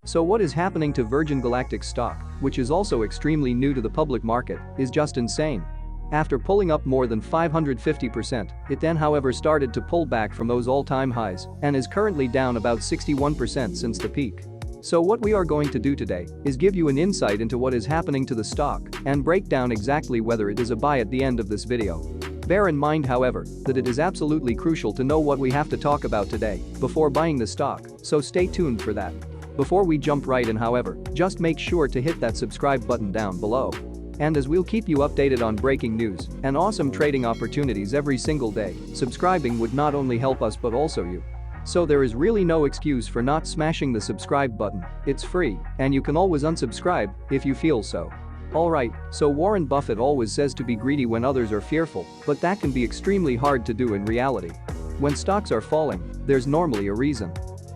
So what is happening to Virgin Galactic stock, which is also extremely new to the public market, is just insane. After pulling up more than 550%, it then however started to pull back from those all-time highs and is currently down about 61% since the peak. So what we are going to do today is give you an insight into what is happening to the stock and break down exactly whether it is a buy at the end of this video. Bear in mind, however, that it is absolutely crucial to know what we have to talk about today before buying the stock, so stay tuned for that. Before we jump right in, however, just make sure to hit that subscribe button down below. And as we'll keep you updated on breaking news and awesome trading opportunities every single day, subscribing would not only help us but also you. So there is really no excuse for not smashing the subscribe button. It's free, and you can always unsubscribe if you feel so. Alright, so Warren Buffett always says to be greedy when others are fearful, but that can be extremely hard to do in reality. When stocks are falling, there's normally a reason.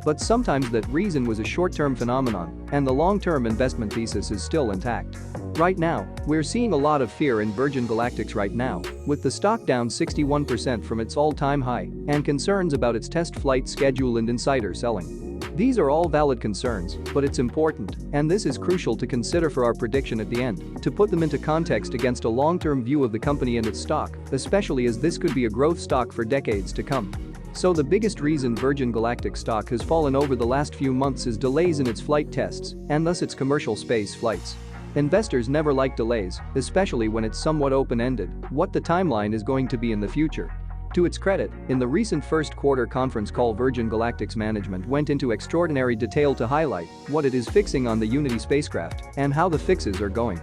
But sometimes that reason was a short-term phenomenon, and the long-term investment thesis is still intact. Right now, we're seeing a lot of fear in Virgin Galactic right now, with the stock down 61% from its all-time high and concerns about its test flight schedule and insider selling. These are all valid concerns, but it's important, and this is crucial to consider for our prediction at the end, to put them into context against a long-term view of the company and its stock, especially as this could be a growth stock for decades to come. So the biggest reason Virgin Galactic stock has fallen over the last few months is delays in its flight tests, and thus its commercial space flights. Investors never like delays, especially when it's somewhat open-ended, what the timeline is going to be in the future. To its credit, in the recent first quarter conference call, Virgin Galactic's management went into extraordinary detail to highlight what it is fixing on the Unity spacecraft and how the fixes are going.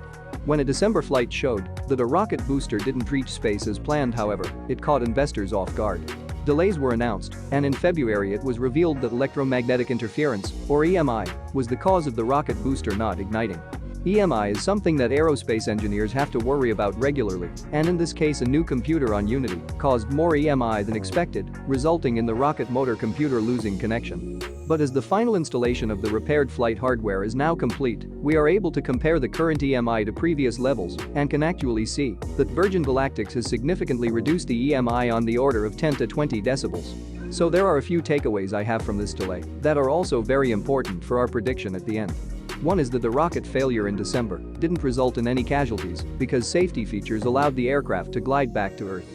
When a December flight showed that a rocket booster didn't reach space as planned, however, it caught investors off guard. Delays were announced, and in February it was revealed that electromagnetic interference, or EMI, was the cause of the rocket booster not igniting. EMI is something that aerospace engineers have to worry about regularly, and in this case a new computer on Unity caused more EMI than expected, resulting in the rocket motor computer losing connection. But as the final installation of the repaired flight hardware is now complete, we are able to compare the current EMI to previous levels and can actually see that Virgin Galactic has significantly reduced the EMI on the order of 10 to 20 decibels. So there are a few takeaways I have from this delay that are also very important for our prediction at the end. One is that the rocket failure in December didn't result in any casualties because safety features allowed the aircraft to glide back to Earth.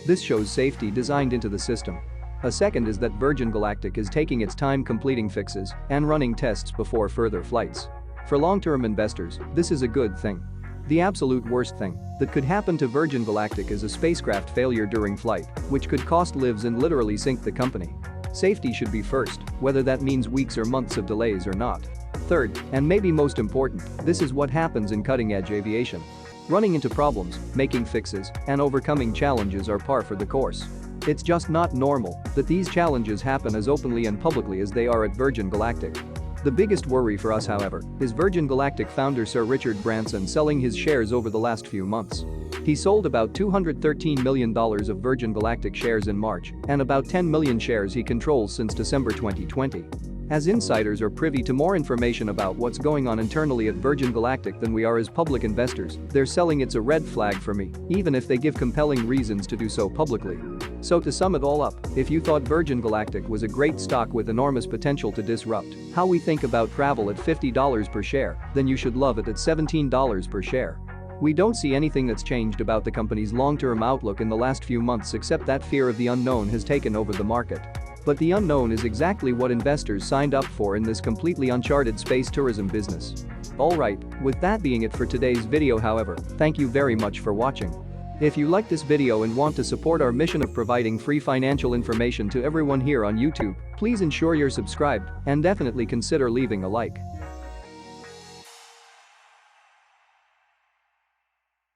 This shows safety designed into the system. A second is that Virgin Galactic is taking its time completing fixes and running tests before further flights. For long-term investors, this is a good thing. The absolute worst thing that could happen to Virgin Galactic is a spacecraft failure during flight, which could cost lives and literally sink the company. Safety should be first, whether that means weeks or months of delays or not. Third, and maybe most important, this is what happens in cutting-edge aviation. Running into problems, making fixes, and overcoming challenges are par for the course. It's just not normal that these challenges happen as openly and publicly as they are at Virgin Galactic. The biggest worry for us, however, is Virgin Galactic founder Sir Richard Branson selling his shares over the last few months. He sold about $213 million of Virgin Galactic shares in March and about 10 million shares he controls since December 2020. As insiders are privy to more information about what's going on internally at Virgin Galactic than we are as public investors, their selling it's a red flag for me, even if they give compelling reasons to do so publicly. So to sum it all up, if you thought Virgin Galactic was a great stock with enormous potential to disrupt how we think about travel at $50 per share, then you should love it at $17 per share. We don't see anything that's changed about the company's long-term outlook in the last few months except that fear of the unknown has taken over the market. But the unknown is exactly what investors signed up for in this completely uncharted space tourism business. Alright, with that being it for today's video, however, thank you very much for watching. If you like this video and want to support our mission of providing free financial information to everyone here on YouTube, please ensure you're subscribed and definitely consider leaving a like.